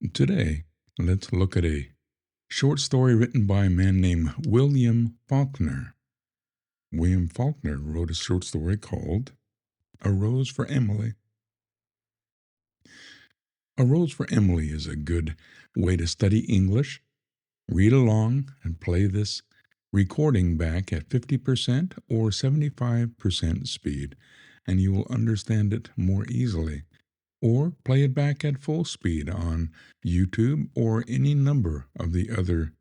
Today, let's look at a short story written by a man named William Faulkner. William Faulkner wrote a short story called A Rose for Emily. A Rose for Emily is a good way to study English. Read along and play this recording back at 50% or 75% speed, and you will understand it more easily. Or play it back at full speed on YouTube or any number of the other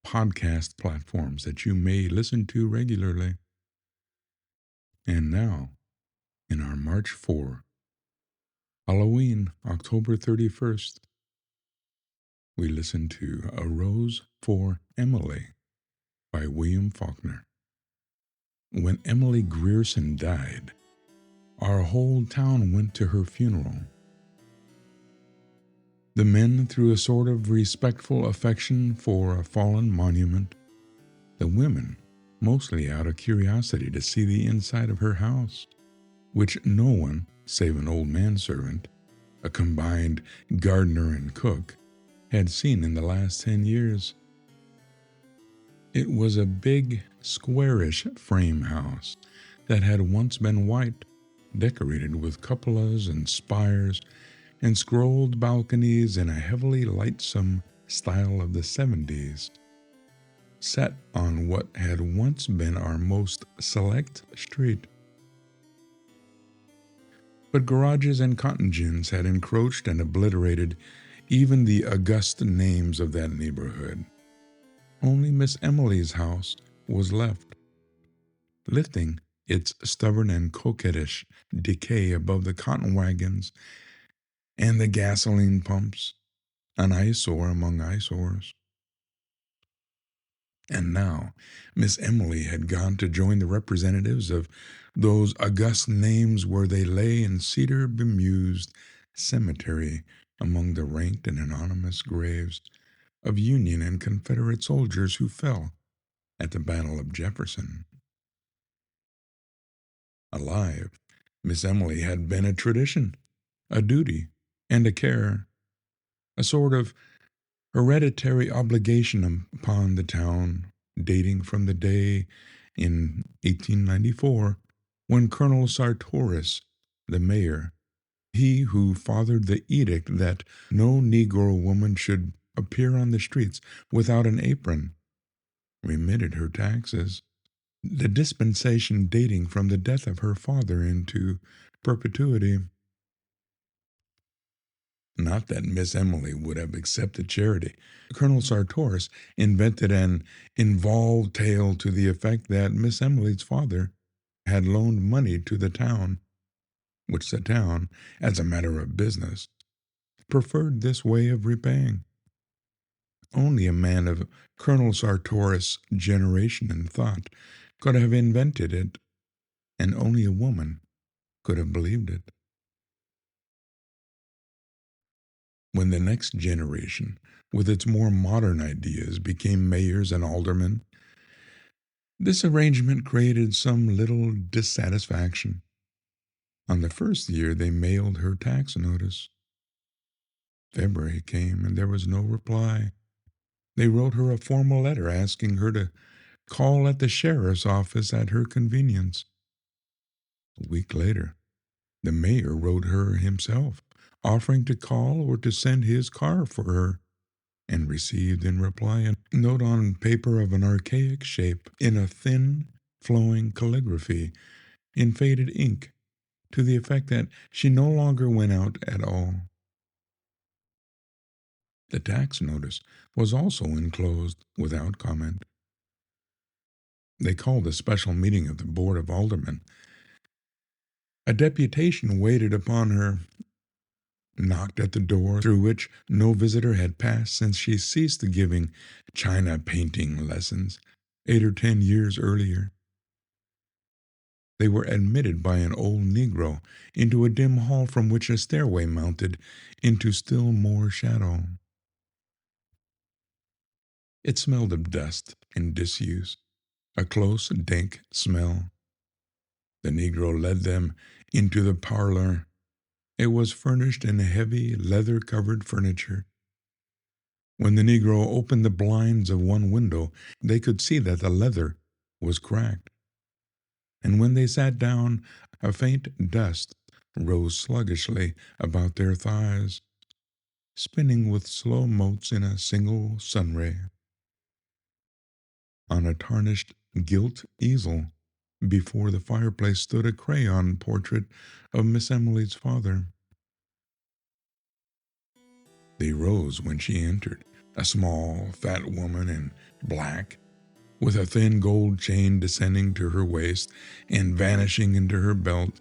podcast platforms that you may listen to regularly. And now, in our March 4, Halloween, October 31st, we listen to A Rose for Emily by William Faulkner. When Emily Grierson died, our whole town went to her funeral. The men threw a sort of respectful affection for a fallen monument. The women, mostly out of curiosity to see the inside of her house, which no one, save an old manservant, a combined gardener and cook, had seen in the last 10 years. It was a big, squarish frame house that had once been white, decorated with cupolas and spires and scrolled balconies in a heavily lightsome style of the 70s, set on what had once been our most select street. But garages and cotton gins had encroached and obliterated even the august names of that neighborhood. Only Miss Emily's house was left, lifting its stubborn and coquettish decay above the cotton wagons and the gasoline pumps, an eyesore among eyesores. And now Miss Emily had gone to join the representatives of those august names where they lay in cedar-bemused cemetery among the ranked and anonymous graves of Union and Confederate soldiers who fell at the Battle of Jefferson. Alive, Miss Emily had been a tradition, a duty, and a care, a sort of hereditary obligation upon the town, dating from the day in 1894 when Colonel Sartoris, the mayor, he who fathered the edict that no Negro woman should appear on the streets without an apron, remitted her taxes, the dispensation dating from the death of her father into perpetuity. Not that Miss Emily would have accepted charity. Colonel Sartoris invented an involved tale to the effect that Miss Emily's father had loaned money to the town, which the town, as a matter of business, preferred this way of repaying. Only a man of Colonel Sartoris' generation and thought could have invented it, and only a woman could have believed it. When the next generation, with its more modern ideas, became mayors and aldermen, this arrangement created some little dissatisfaction. On the first year, they mailed her tax notice. February came, and there was no reply. They wrote her a formal letter asking her to call at the sheriff's office at her convenience. A week later, the mayor wrote her himself, offering to call or to send his car for her, and received in reply a note on paper of an archaic shape in a thin, flowing calligraphy in faded ink, to the effect that she no longer went out at all. The tax notice was also enclosed without comment. They called a special meeting of the Board of Aldermen. A deputation waited upon her, knocked at the door through which no visitor had passed since she ceased giving china painting lessons 8 or 10 years earlier. They were admitted by an old Negro into a dim hall from which a stairway mounted into still more shadow. It smelled of dust and disuse, a close, dank smell. The Negro led them into the parlor, It was furnished in heavy, leather-covered furniture. When the Negro opened the blinds of one window, they could see that the leather was cracked. And when they sat down, a faint dust rose sluggishly about their thighs, spinning with slow motes in a single sunray. On a tarnished gilt easel before the fireplace stood a crayon portrait of Miss Emily's father. They rose when she entered, a small, fat woman in black, with a thin gold chain descending to her waist and vanishing into her belt,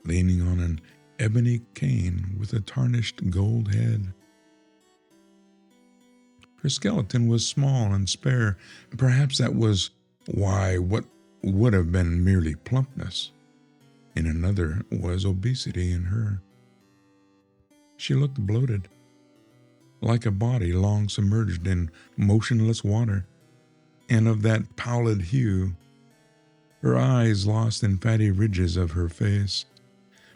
leaning on an ebony cane with a tarnished gold head. Her skeleton was small and spare. Perhaps that was why what would have been merely plumpness in another was obesity in her. She looked bloated, like a body long submerged in motionless water, and of that pallid hue. Her eyes, lost in fatty ridges of her face,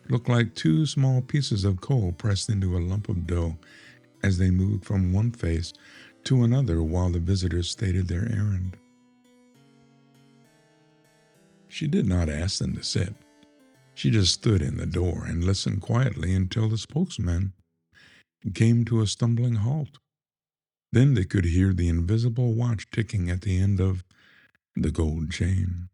looked like two small pieces of coal pressed into a lump of dough as they moved from one face to another while the visitors stated their errand. She did not ask them to sit. She just stood in the door and listened quietly until the spokesman came to a stumbling halt. Then they could hear the invisible watch ticking at the end of the gold chain.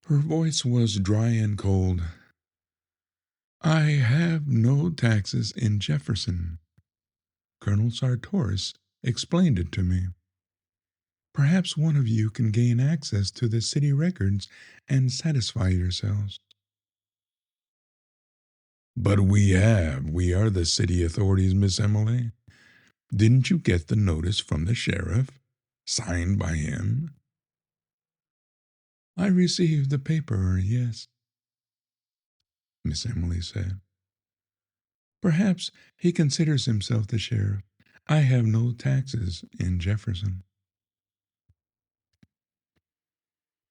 Her voice was dry and cold. "I have no taxes in Jefferson. Colonel Sartoris explained it to me. Perhaps one of you can gain access to the city records and satisfy yourselves." "But we are the city authorities, Miss Emily. Didn't you get the notice from the sheriff, signed by him?" "I received the paper, yes," Miss Emily said. "Perhaps he considers himself the sheriff. I have no taxes in Jefferson."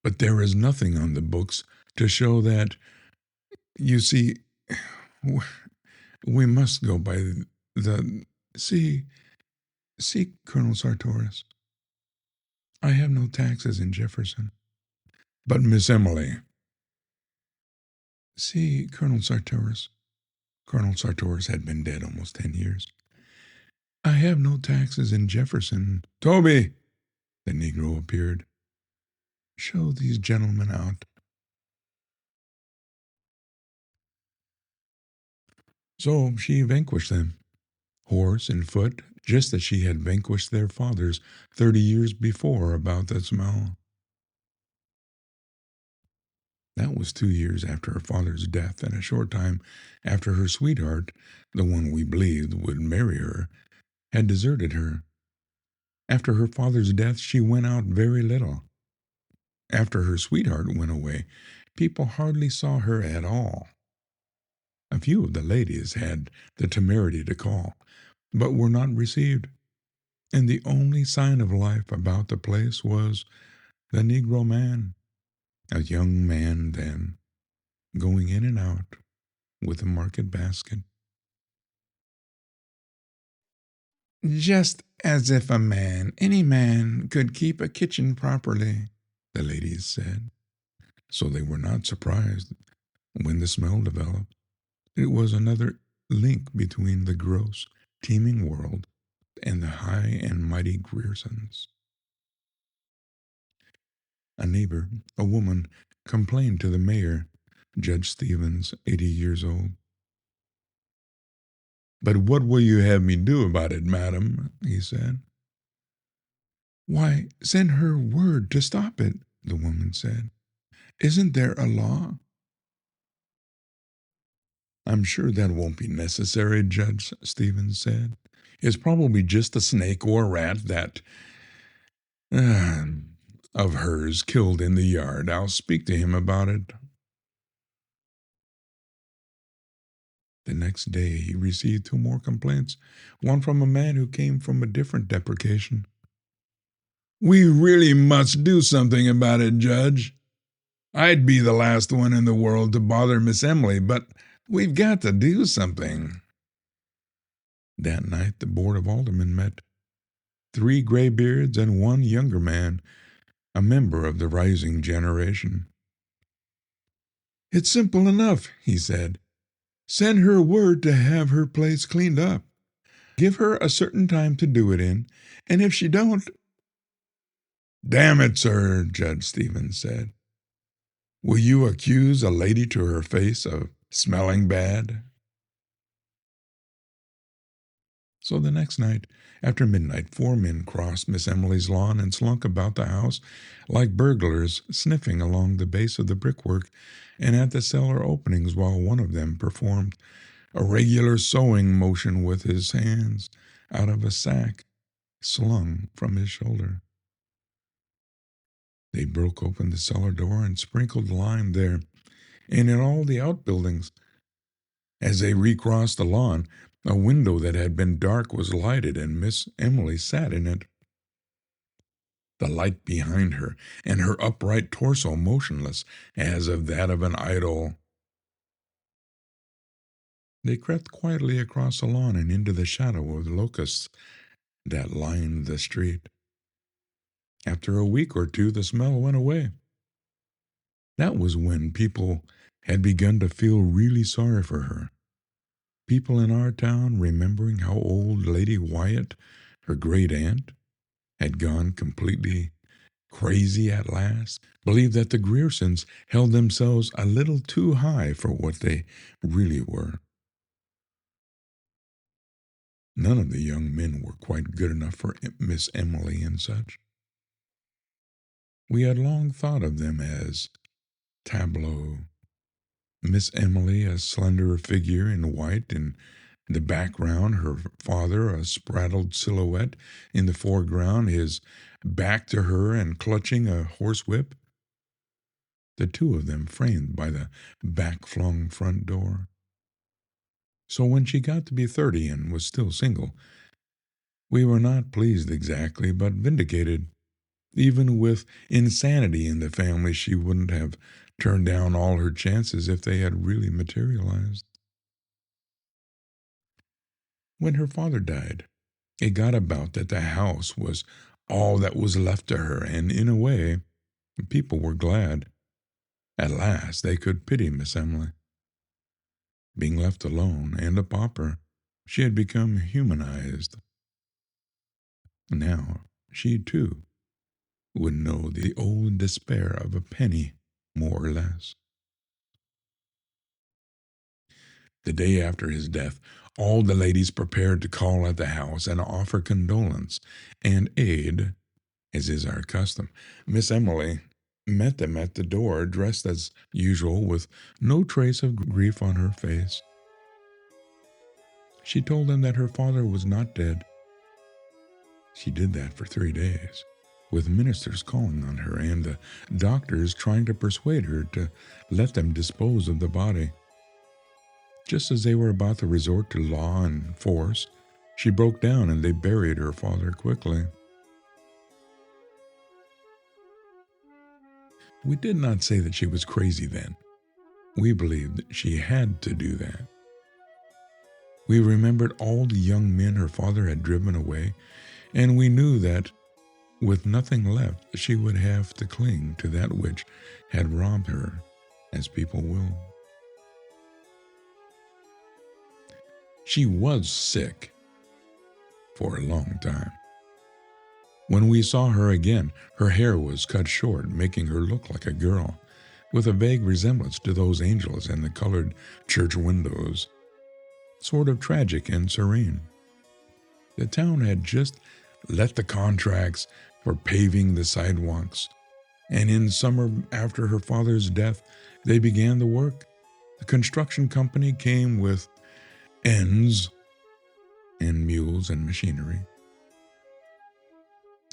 "But there is nothing on the books to show that. You see, we must go by the. See, Colonel Sartoris. I have no taxes in Jefferson." "But Miss Emily." "See, Colonel Sartoris." Colonel Sartoris had been dead almost 10 years. "I have no taxes in Jefferson." "Toby!" The Negro appeared. "Show these gentlemen out." So she vanquished them, horse and foot, just as she had vanquished their fathers 30 years before about the smell. That was 2 years after her father's death, and a short time after her sweetheart, the one we believed would marry her, had deserted her. After her father's death, she went out very little. After her sweetheart went away, people hardly saw her at all. A few of the ladies had the temerity to call, but were not received, and the only sign of life about the place was the Negro man, a young man then, going in and out with a market basket. "Just as if any man, could keep a kitchen properly," the ladies said. So they were not surprised when the smell developed. It was another link between the gross, teeming world and the high and mighty Griersons. A neighbor, a woman, complained to the mayor, Judge Stevens, 80 years old. "But what will you have me do about it, madam?" he said. "Why, send her word to stop it," the woman said. "Isn't there a law?" "I'm sure that won't be necessary," Judge Stevens said. "It's probably just a snake or a rat that uh, of hers killed in the yard. I'll speak to him about it." The next day he received 2 more complaints, one from a man who came from a different deprecation. "We really must do something about it, Judge." I'd be the last one in the world to bother Miss Emily, but we've got to do something. That night the Board of Aldermen met. 3 graybeards and 1 younger man, a member of the rising generation. It's simple enough, he said. Send her word to have her place cleaned up. Give her a certain time to do it in, and if she don't... Damn it, sir, Judge Stevens said. Will you accuse a lady to her face of smelling bad? So the next night, after midnight, 4 men crossed Miss Emily's lawn and slunk about the house like burglars, sniffing along the base of the brickwork and at the cellar openings, while one of them performed a regular sewing motion with his hands out of a sack slung from his shoulder. They broke open the cellar door and sprinkled lime there and in all the outbuildings. As they recrossed the lawn, a window that had been dark was lighted, and Miss Emily sat in it, the light behind her, and her upright torso motionless as of that of an idol. They crept quietly across the lawn and into the shadow of the locusts that lined the street. After a week or 2, the smell went away. That was when people had begun to feel really sorry for her. People in our town, remembering how old Lady Wyatt, her great-aunt, had gone completely crazy at last, believed that the Griersons held themselves a little too high for what they really were. None of the young men were quite good enough for Miss Emily and such. We had long thought of them as tableau. Miss Emily, a slender figure in white, in the background, her father, a spraddled silhouette in the foreground, his back to her and clutching a horsewhip. The 2 of them framed by the back-flung front door. So when she got to be 30 and was still single, we were not pleased exactly, but vindicated. Even with insanity in the family, she wouldn't have turned down all her chances if they had really materialized. When her father died, it got about that the house was all that was left to her, and in a way, people were glad. At last they could pity Miss Emily. Being left alone and a pauper, she had become humanized. Now she, too, would know the old despair of a penny, more or less. The day after his death, all the ladies prepared to call at the house and offer condolence and aid, as is our custom. Miss Emily met them at the door, dressed as usual, with no trace of grief on her face. She told them that her father was not dead. She did that for 3 days, with ministers calling on her and the doctors trying to persuade her to let them dispose of the body. Just as they were about to resort to law and force, she broke down and they buried her father quickly. We did not say that she was crazy then. We believed that she had to do that. We remembered all the young men her father had driven away, and we knew that with nothing left, she would have to cling to that which had robbed her, as people will. She was sick for a long time. When we saw her again, her hair was cut short, making her look like a girl, with a vague resemblance to those angels in the colored church windows, sort of tragic and serene. The town had just let the contracts for paving the sidewalks, and in summer after her father's death, they began the work. The construction company came with ends and mules and machinery,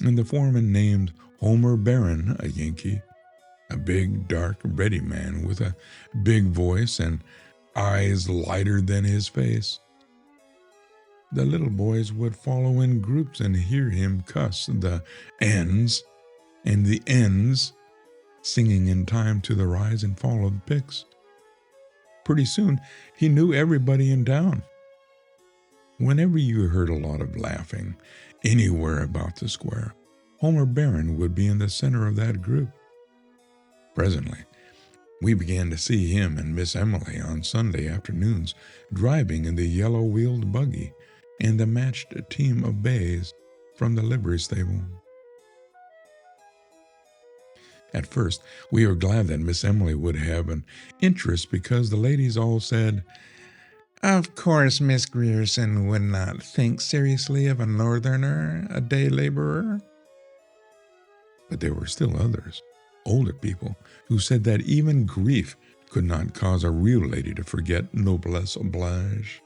and the foreman named Homer Barron, a Yankee, a big, dark, ready man with a big voice and eyes lighter than his face. The little boys would follow in groups and hear him cuss the ends and the ends singing in time to the rise and fall of the picks. Pretty soon, he knew everybody in town. Whenever you heard a lot of laughing anywhere about the square, Homer Barron would be in the center of that group. Presently, we began to see him and Miss Emily on Sunday afternoons driving in the yellow-wheeled buggy and the matched team of bays from the livery stable. At first, we were glad that Miss Emily would have an interest because the ladies all said, "Of course Miss Grierson would not think seriously of a northerner, a day laborer." But there were still others, older people, who said that even grief could not cause a real lady to forget noblesse oblige,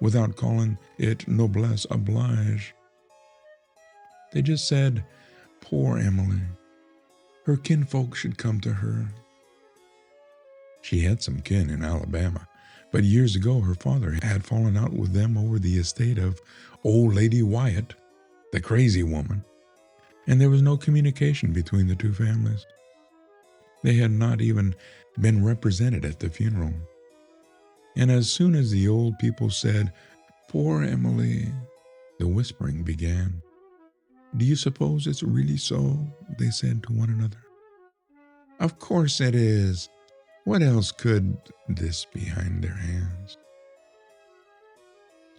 without calling it noblesse oblige. They just said, "Poor Emily. Her kinfolk should come to her." She had some kin in Alabama, but years ago her father had fallen out with them over the estate of old Lady Wyatt, the crazy woman, and there was no communication between the two families. They had not even been represented at the funeral. And as soon as the old people said, "Poor Emily," the whispering began. "Do you suppose it's really so?" they said to one another. "Of course it is. What else could this behind their hands?"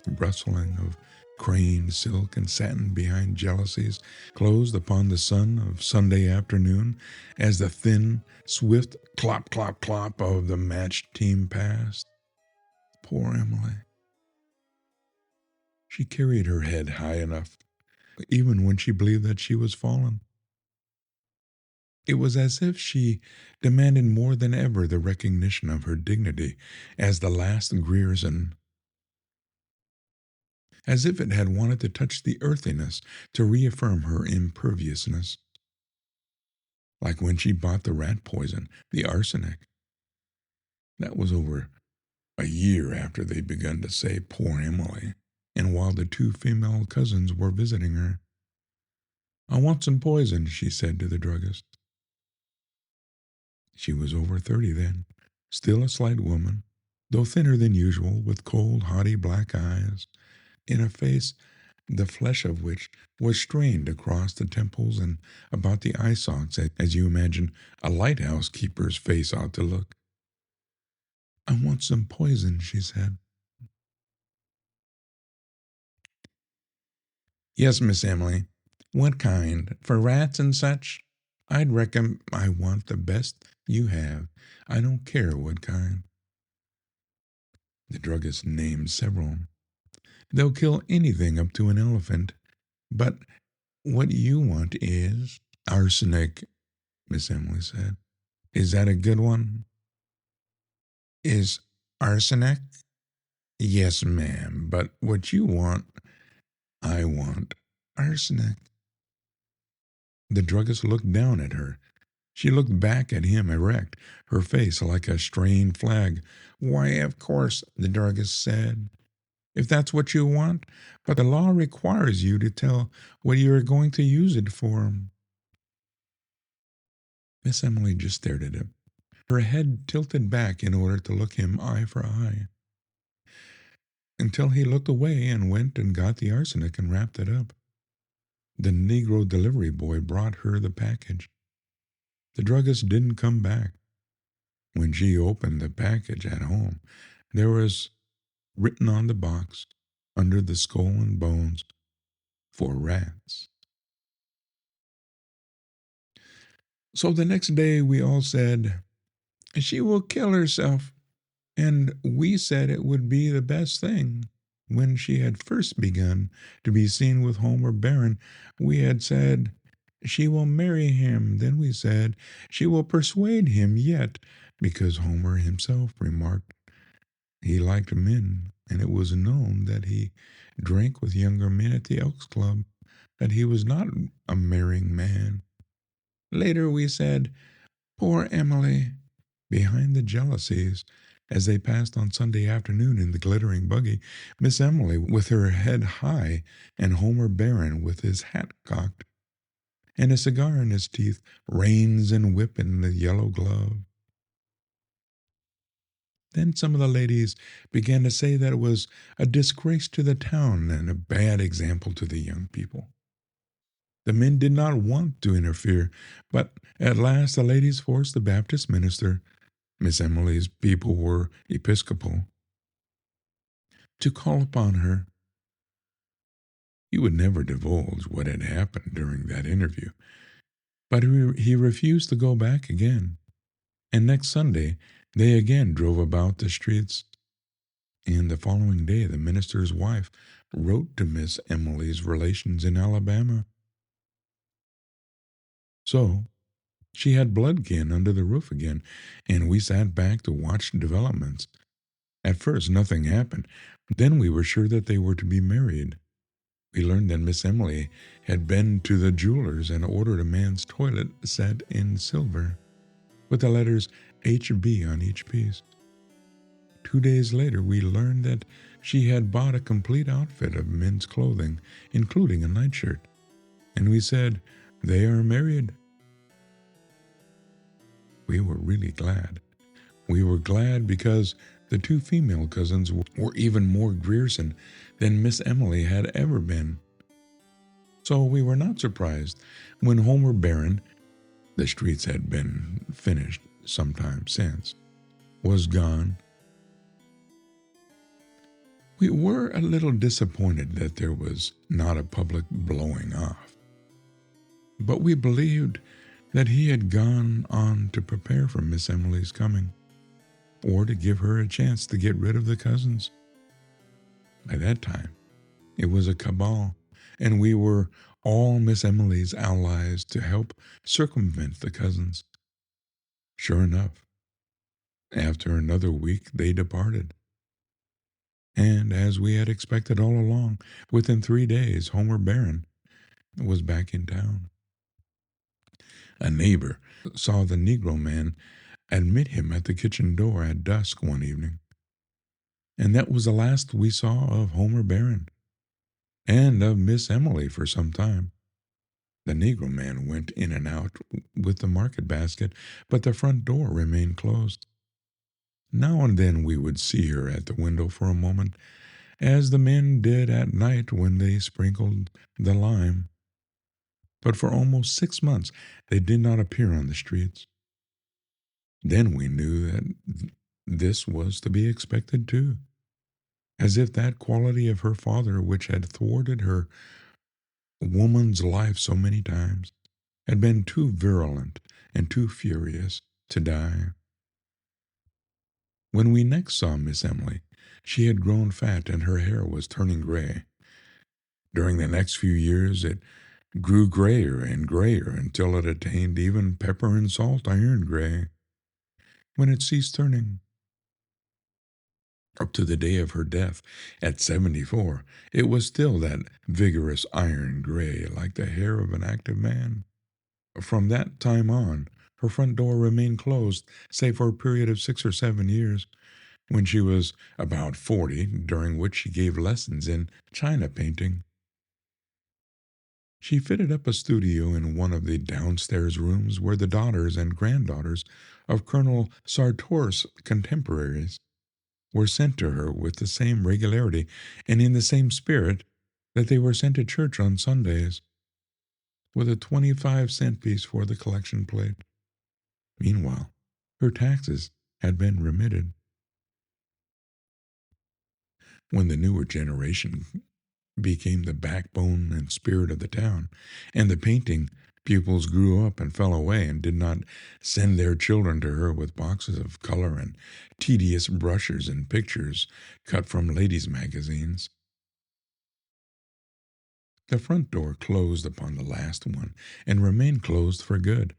Rustling of craned silk and satin behind jealousies closed upon the sun of Sunday afternoon as the thin, swift clop, clop, clop of the matched team passed. Poor Emily. She carried her head high enough, even when she believed that she was fallen. It was as if she demanded more than ever the recognition of her dignity as the last Grierson, as if it had wanted to touch the earthiness to reaffirm her imperviousness. Like when she bought the rat poison, the arsenic. That was over a year after they'd begun to say "poor Emily," and while the two female cousins were visiting her. "I want some poison," she said to the druggist. She was over 30 then, still a slight woman, though thinner than usual, with cold, haughty black eyes, in a face the flesh of which was strained across the temples and about the eye sockets as you imagine a lighthouse keeper's face ought to look. "I want some poison," she said. "Yes, Miss Emily. What kind? For rats and such? I'd reckon I want the best you have. I don't care what kind." The druggist named several. "They'll kill anything up to an elephant. But what you want is—" "Arsenic," Miss Emily said. "Is that a good one?" "Is arsenic?" "Yes, ma'am. But what you want—" "I want arsenic." The druggist looked down at her. She looked back at him erect, her face like a strained flag. "Why, of course," the druggist said, "if that's what you want. But the law requires you to tell what you are going to use it for." Miss Emily just stared at him, her head tilted back in order to look him eye for eye, until he looked away and went and got the arsenic and wrapped it up. The Negro delivery boy brought her the package. The druggist didn't come back. When she opened the package at home, there was written on the box, under the skull and bones, "For rats." So the next day we all said, "She will kill herself." And we said it would be the best thing. When she had first begun to be seen with Homer Barron, we had said, "She will marry him." Then we said, "She will persuade him yet," because Homer himself remarked he liked men, and it was known that he drank with younger men at the Elks Club, that he was not a marrying man. Later we said, "Poor Emily," behind the jealousies. As they passed on Sunday afternoon in the glittering buggy, Miss Emily with her head high and Homer Barron with his hat cocked. and a cigar in his teeth, reins and whip in the yellow glove. Then some of the ladies began to say that it was a disgrace to the town and a bad example to the young people. The men did not want to interfere, but at last the ladies forced the Baptist minister, Miss Emily's people were Episcopal, to call upon her. He would never divulge what had happened during that interview, but he refused to go back again. And next Sunday, they again drove about the streets. And the following day, the minister's wife wrote to Miss Emily's relations in Alabama. So, she had bloodkin under the roof again, and we sat back to watch developments. At first, nothing happened. Then we were sure that they were to be married. We learned that Miss Emily had been to the jeweler's and ordered a man's toilet set in silver, with the letters HB on each piece. 2 days later, we learned that she had bought a complete outfit of men's clothing, including a nightshirt. And we said, "They are married." We were really glad. We were glad because the two female cousins were even more Grierson than Miss Emily had ever been. So we were not surprised when Homer Barron, the streets had been finished some time since, was gone. We were a little disappointed that there was not a public blowing off, but we believed that he had gone on to prepare for Miss Emily's coming, or to give her a chance to get rid of the cousins. By that time, it was a cabal, and we were all Miss Emily's allies to help circumvent the cousins. Sure enough, after another week they departed. And as we had expected all along, within 3 days Homer Barron was back in town. A neighbor saw the Negro man admit him at the kitchen door at dusk one evening. And that was the last we saw of Homer Barron, and of Miss Emily for some time. The Negro man went in and out with the market basket, but the front door remained closed. Now and then we would see her at the window for a moment, as the men did at night when they sprinkled the lime. But for almost 6 months they did not appear on the streets. Then we knew that this was to be expected too, as if that quality of her father which had thwarted her woman's life so many times had been too virulent and too furious to die. When we next saw Miss Emily, she had grown fat and her hair was turning gray. During the next few years it grew grayer and grayer until it attained even pepper and salt iron gray, when it ceased turning. Up to the day of her death at 74, it was still that vigorous iron gray like the hair of an active man. From that time on, her front door remained closed, save for a period of 6 or 7 years, when she was about 40, during which she gave lessons in china painting. She fitted up a studio in one of the downstairs rooms where the daughters and granddaughters of Colonel Sartor's contemporaries were sent to her with the same regularity and in the same spirit that they were sent to church on Sundays, with a 25-cent piece for the collection plate. Meanwhile, her taxes had been remitted. When the newer generation became the backbone and spirit of the town, and the painting pupils grew up and fell away and did not send their children to her with boxes of color and tedious brushes and pictures cut from ladies' magazines. The front door closed upon the last one and remained closed for good.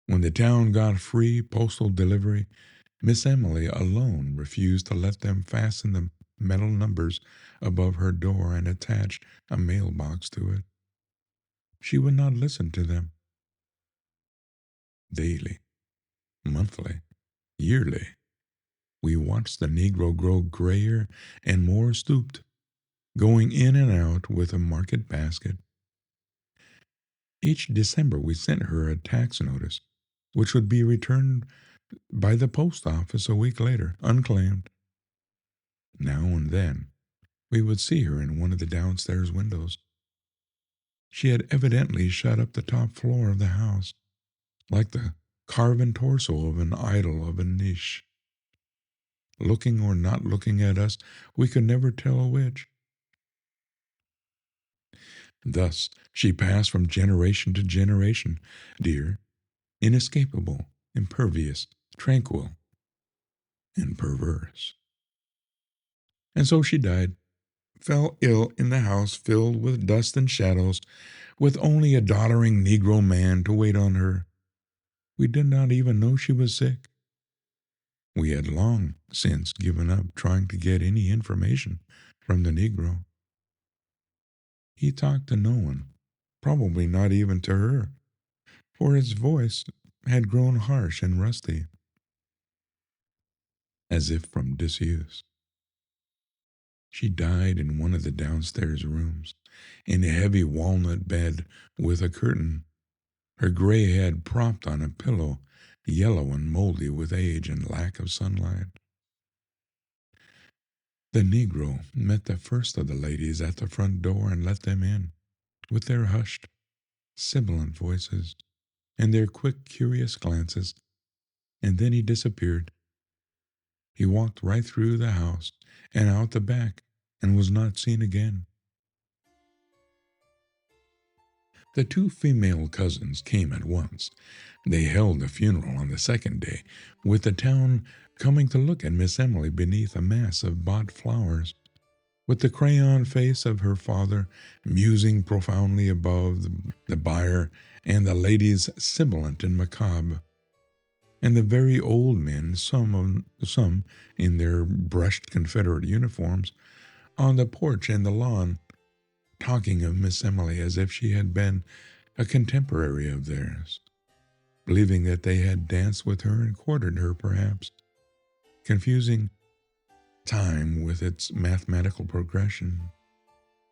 When the town got free postal delivery, Miss Emily alone refused to let them fasten the metal numbers above her door and attach a mailbox to it. She would not listen to them. Daily, monthly, yearly, we watched the Negro grow grayer and more stooped, going in and out with a market basket. Each December we sent her a tax notice, which would be returned by the post office a week later, unclaimed. Now and then we would see her in one of the downstairs windows. She had evidently shut up the top floor of the house, like the carven torso of an idol of a niche. Looking or not looking at us, we could never tell which. Thus she passed from generation to generation, dear, inescapable, impervious, tranquil, and perverse. And so she died, fell ill in the house filled with dust and shadows, with only a doddering Negro man to wait on her. We did not even know she was sick. We had long since given up trying to get any information from the Negro. He talked to no one, probably not even to her, for his voice had grown harsh and rusty, as if from disuse. She died in one of the downstairs rooms, in a heavy walnut bed with a curtain, her gray head propped on a pillow, yellow and moldy with age and lack of sunlight. The Negro met the first of the ladies at the front door and let them in, with their hushed, sibilant voices and their quick, curious glances, and then he disappeared. He walked right through the house and out the back and was not seen again. The two female cousins came at once. They held the funeral on the second day, with the town coming to look at Miss Emily beneath a mass of bought flowers, with the crayon face of her father musing profoundly above the bier, and the ladies sibilant and macabre, and the very old men, some in their brushed Confederate uniforms, on the porch and the lawn, talking of Miss Emily as if she had been a contemporary of theirs, believing that they had danced with her and courted her, perhaps, confusing time with its mathematical progression,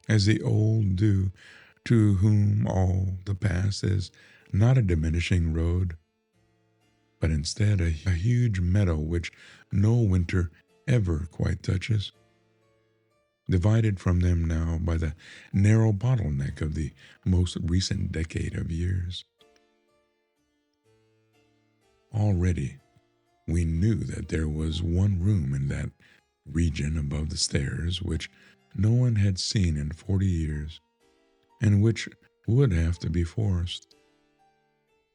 as the old do, to whom all the past is not a diminishing road, but instead a huge meadow which no winter ever quite touches, divided from them now by the narrow bottleneck of the most recent decade of years. Already we knew that there was one room in that region above the stairs which no one had seen in 40 years, and which would have to be forced.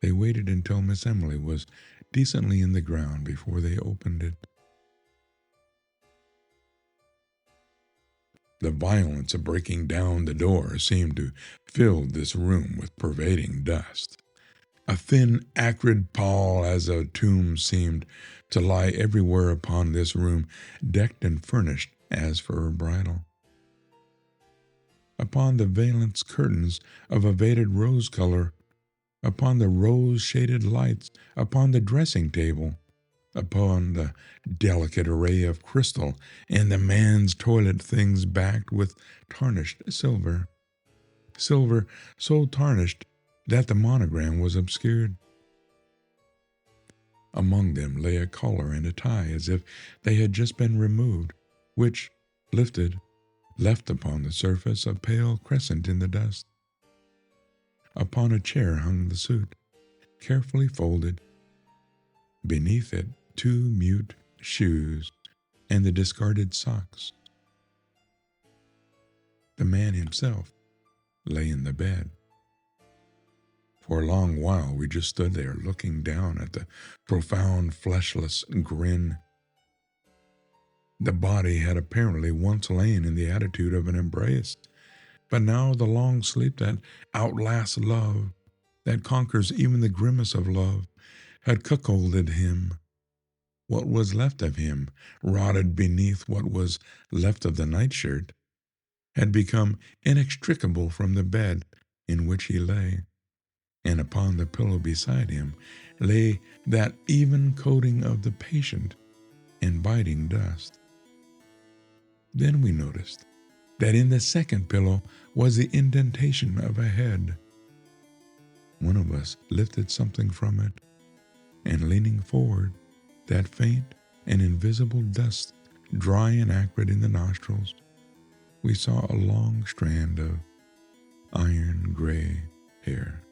They waited until Miss Emily was decently in the ground before they opened it. The violence of breaking down the door seemed to fill this room with pervading dust. A thin, acrid pall as a tomb seemed to lie everywhere upon this room, decked and furnished as for a bridal. Upon the valance curtains of a faded rose color, upon the rose-shaded lights, upon the dressing table, upon the delicate array of crystal and the man's toilet things backed with tarnished silver so tarnished that the monogram was obscured. Among them lay a collar and a tie as if they had just been removed, which, lifted, left upon the surface a pale crescent in the dust. Upon a chair hung the suit, carefully folded. Beneath it, 2 mute shoes and the discarded socks. The man himself lay in the bed. For a long while we just stood there looking down at the profound fleshless grin. The body had apparently once lain in the attitude of an embrace, but now the long sleep that outlasts love, that conquers even the grimace of love, had cuckolded him. What was left of him, rotted beneath what was left of the nightshirt, had become inextricable from the bed in which he lay, and upon the pillow beside him lay that even coating of the patient and biting dust. Then we noticed that in the second pillow was the indentation of a head. One of us lifted something from it, and leaning forward, that faint and invisible dust dry and acrid in the nostrils, we saw a long strand of iron gray hair.